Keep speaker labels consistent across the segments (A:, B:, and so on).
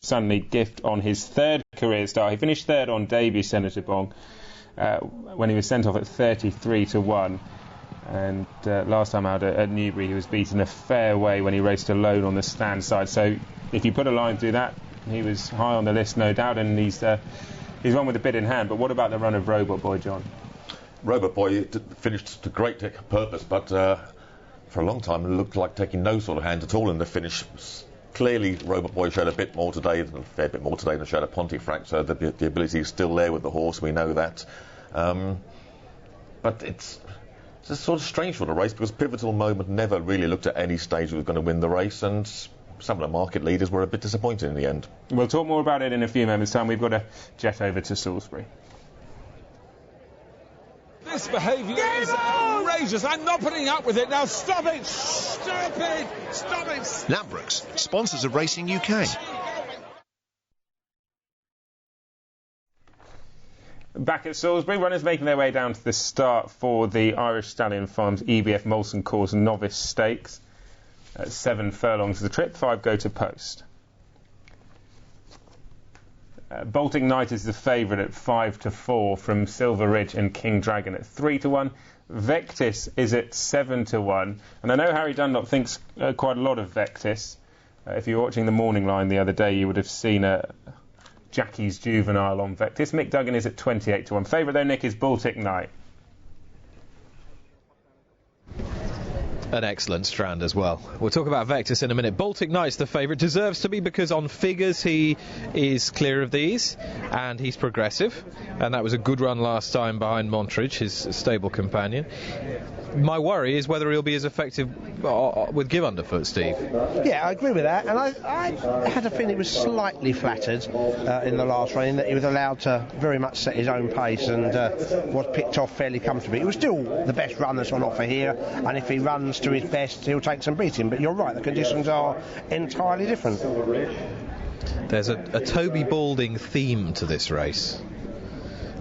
A: Sunderland gift on his third career start. He finished third on debut, Senator Bong, when he was sent off at 33-1. And last time out at Newbury, he was beaten a fair way when he raced alone on the stand side. So if you put a line through that, he was high on the list, no doubt, and he's one with a bit in hand. But what about the run of Robot Boy, John?
B: Robot Boy finished to great purpose, but for a long time it looked like taking no sort of hand at all in the finish. Clearly, Robot Boy showed a fair bit more today than showed at Pontefract, so the ability is still there with the horse, we know that. But it's a sort of strange sort of race, because Pivotal Moment never really looked at any stage who was going to win the race, and some of the market leaders were a bit disappointed in the end.
A: We'll talk more about it in a few moments' time. We've got to jet over to Salisbury.
C: This behaviour is outrageous. I'm not putting up with it. Now stop it! Stop it! Stop it!
D: Ladbrokes, sponsors of Racing UK.
A: Back at Salisbury, runners making their way down to the start for the Irish Stallion Farms EBF Molson Coors Novice Stakes. 7 furlongs of the trip, 5 go to post. Baltic Knight is the favourite at 5-4 from Silver Ridge and King Dragon at 3-1. Vectis is at 7-1. And I know Harry Dunlop thinks quite a lot of Vectis. If you were watching the morning line the other day, you would have seen Jackie's Juvenile on Vectis. Mick Duggan is at 28-1. Favourite though, Nick, is Baltic Knight.
E: An excellent strand as well. We'll talk about Vectis in a minute. Baltic Knight's the favourite. Deserves to be, because on figures he is clear of these, and he's progressive, and that was a good run last time behind Montridge, his stable companion. My worry is whether he'll be as effective with Give Underfoot, Steve.
F: Yeah, I agree with that, and I had a feeling he was slightly flattered in the last run, in that he was allowed to very much set his own pace and was picked off fairly comfortably. He was still the best run that's on offer here, and if he runs to his best, he'll take some beating. But you're right, the conditions are entirely different.
E: There's a Toby Balding theme to this race,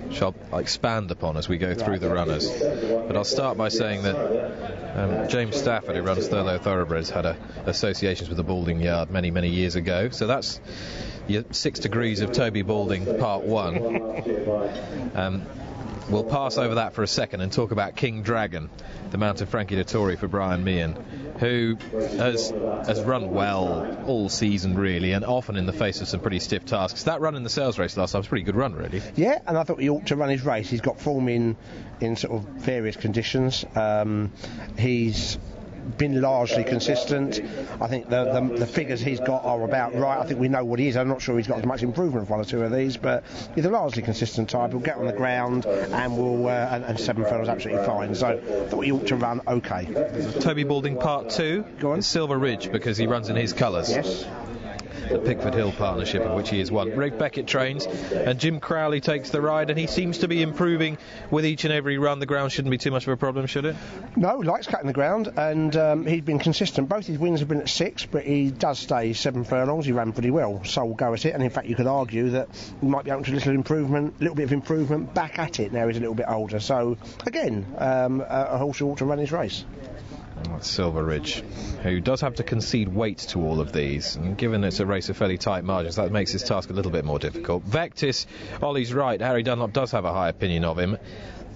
E: which I'll expand upon as we go through the runners. But I'll start by saying that James Stafford, who runs Thurlow Thoroughbreds, had associations with the Balding Yard many, many years ago. So that's your 6 degrees of Toby Balding, part 1. We'll pass over that for a second and talk about King Dragon, the mount of Frankie Dettori for Brian Meehan, who has run well all season, really, and often in the face of some pretty stiff tasks. That run in the sales race last time was a pretty good run, really. Yeah,
F: and I thought he ought to run his race. He's got form in sort of various conditions. He's been largely consistent. I think the figures he's got are about right. I think we know what he is. I'm not sure he's got as much improvement of one or two of these, but he's a largely consistent type. He'll get on the ground and will and 7 furlongs absolutely fine. So I thought he ought to run okay.
E: Toby Balding part 2.
F: Go on.
E: Silver Ridge, because he runs in his colours.
F: Yes.
E: The Pickford Hill partnership, of which he is one. Rick Beckett trains, and Jim Crowley takes the ride, and he seems to be improving with each and every run. The ground shouldn't be too much of a problem, should it?
F: No, he likes cutting the ground, and he's been consistent. Both his wins have been at 6, but he does stay 7 furlongs. He ran pretty well, so we'll go at it. And in fact, you could argue that he might be able to a little bit of improvement back at it now he's a little bit older. So again, a horse who ought to run his race.
E: Silver Ridge, who does have to concede weight to all of these, and given it's a race of fairly tight margins, that makes his task a little bit more difficult. Vectis, Ollie's right, Harry Dunlop does have a high opinion of him.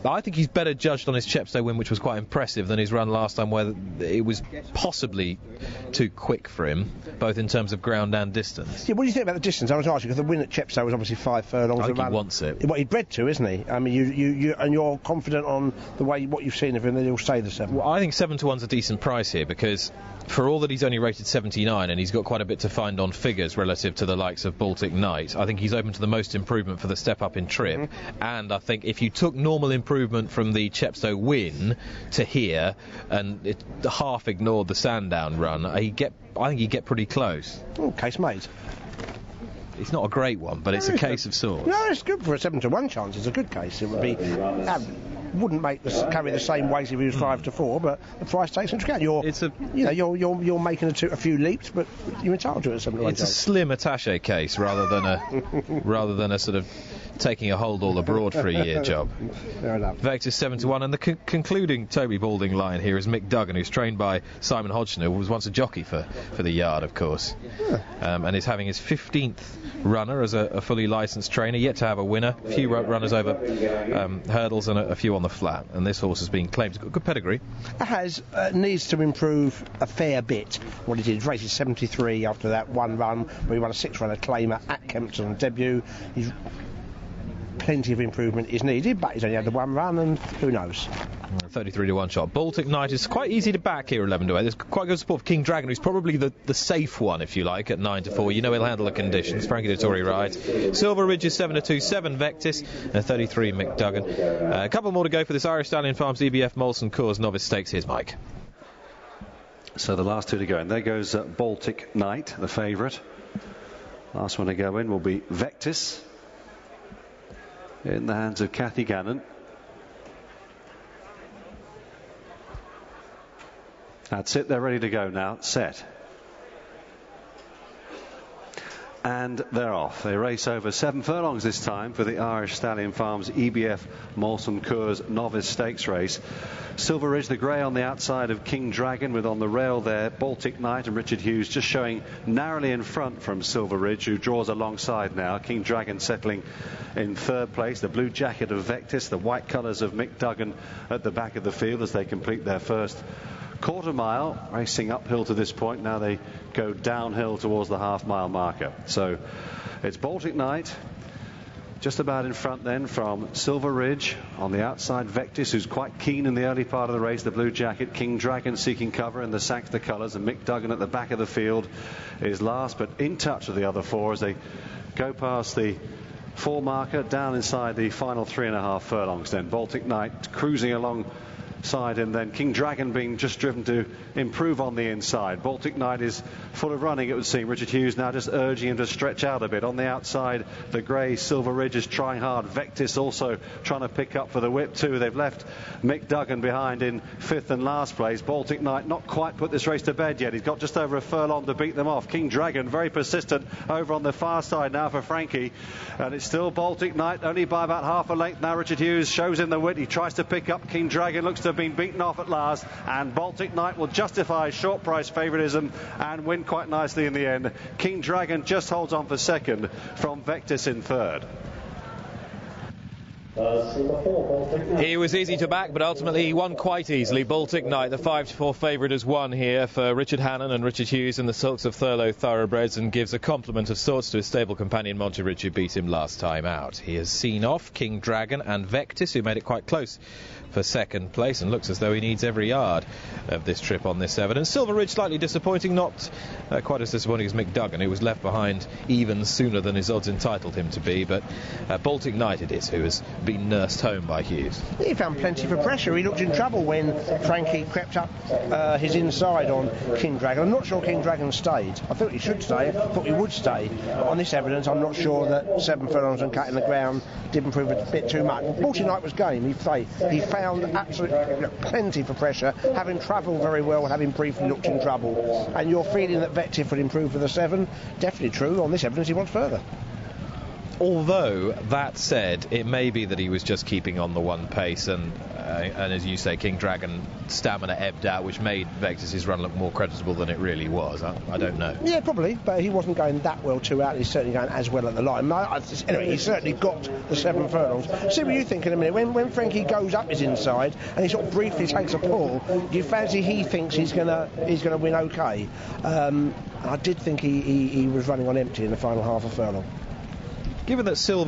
E: I think he's better judged on his Chepstow win, which was quite impressive, than his run last time, where it was possibly too quick for him, both in terms of ground and distance.
F: Yeah, what do you think about the distance? I was asking, because the win at Chepstow was obviously 5 furlongs.
E: I think he wants it.
F: Well, he's bred to, isn't he? I mean, you're confident on the way what you've seen of him that he'll stay the 7.
E: Well, I think 7-1's a decent price here, because for all that he's only rated 79 and he's got quite a bit to find on figures relative to the likes of Baltic Knight, I think he's open to the most improvement for the step up in trip. Mm-hmm. And I think if you took normal improvement from the Chepstow win to here and half ignored the Sandown run, I think he'd get pretty close.
F: Case made.
E: It's not a great one, but it's a case of sorts.
F: No, it's good for a 7-1 chance. It's a good case. It would be wouldn't carry the same weight if he was 5-4, but the price takes into account. You're making a few leaps, but you're entitled to it at 7-1.
E: It's a slim attaché case rather than a sort of taking a hold all abroad for a year job.
F: Fair enough.
E: Vectis 7-1, and the concluding Toby Balding line here is Mick Duggan, who's trained by Simon Hodgson, who was once a jockey for the Yard, of course, and is having his 15th runner as a fully licensed trainer, yet to have a winner, a few runners over hurdles and a few on the flat, and this horse has been claimed. It's got good pedigree.
F: It has, needs to improve a fair bit. What he did, races 73 after that one run where he won a 6-runner claimer at Kempton on debut. He's plenty of improvement is needed, but he's only had the one run, and who knows.
E: 33-1 shot. Baltic Knight is quite easy to back here, 11-8. There's quite good support for King Dragon, who's probably the safe one, if you like, at 9-4. You know he'll handle the conditions. Frankie Dettori rides. Silver Ridge is 7-2, 7 Vectis, and 33 Mick Duggan. A couple more to go for this Irish Stallion Farms EBF Molson Coors Novice Stakes. Here's Mike.
G: So the last two to go, and there goes Baltic Knight, the favourite. Last one to go in will be Vectis, in the hands of Kathy Gannon. That's it, they're ready to go now. Set. And they're off. They race over 7 furlongs this time for the Irish Stallion Farms EBF Molson Coors Novice Stakes race. Silver Ridge, the grey, on the outside of King Dragon, with on the rail there Baltic Knight and Richard Hughes just showing narrowly in front from Silver Ridge, who draws alongside now. King Dragon settling in third place. The blue jacket of Vectis, the white colours of Mick Duggan at the back of the field as they complete their first quarter mile, racing uphill to this point. Now they go downhill towards the half-mile marker. So it's Baltic Knight just about in front then from Silver Ridge. On the outside, Vectis, who's quite keen in the early part of the race, the blue jacket. King Dragon seeking cover in the Saxter colours, and Mick Duggan at the back of the field is last, but in touch with the other four as they go past the 4 marker down inside the final 3.5 furlongs. Then Baltic Knight cruising along side, and then King Dragon being just driven to improve on the inside. Baltic Knight is full of running, it would seem. Richard Hughes now just urging him to stretch out a bit. On the outside, the grey Silver Ridge is trying hard. Vectis also trying to pick up for the whip too. They've left Mick Duggan behind in 5th and last place. Baltic Knight not quite put this race to bed yet. He's got just over a furlong to beat them off. King Dragon very persistent over on the far side now for Frankie, and it's still Baltic Knight only by about half a length now. Richard Hughes shows in the wit. He tries to pick up King Dragon, looks to have been beaten off at last, and Baltic Knight will justify short price favoritism and win quite nicely in the end. King Dragon just holds on for second from Vectis in third.
H: He was easy to back, but ultimately he won quite easily. Baltic Knight, the 5-4 favourite, has won here for Richard Hannon and Richard Hughes in the Silks of Thurlow Thoroughbreds, and gives a compliment of sorts to his stable companion Monty Ridge, who beat him last time out. He has seen off King Dragon and Vectis, who made it quite close for second place, and looks as though he needs every yard of this trip on this evidence. Silver Ridge slightly disappointing, not quite as disappointing as Mick Duggan, who was left behind even sooner than his odds entitled him to be, but Baltic Knight it is who has been nursed home by Hughes.
F: He found plenty for pressure. He looked in trouble when Frankie crept up his inside on King Dragon. I'm not sure King Dragon stayed. I thought he should stay. I thought he would stay. On this evidence, I'm not sure that 7 furlongs and cutting the ground didn't prove a bit too much. Baltic Knight was game. He found absolutely plenty for pressure, having travelled very well, having briefly looked in trouble. And your feeling that Vectis would improve for the 7, definitely true. On this evidence, he wants further.
E: Although, that said, it may be that he was just keeping on the one pace, and as you say, King Dragon stamina ebbed out, which made Vectis' run look more creditable than it really was. I don't know.
F: Yeah, probably, but he wasn't going that well too out. He's certainly going as well at the line. Anyway, he certainly got the 7 furlongs. See what you think in a minute. When Frankie goes up his inside and he sort of briefly takes a pull, do you fancy he thinks he's gonna win okay? I did think he was running on empty in the final half a furlong.
E: Given that Silver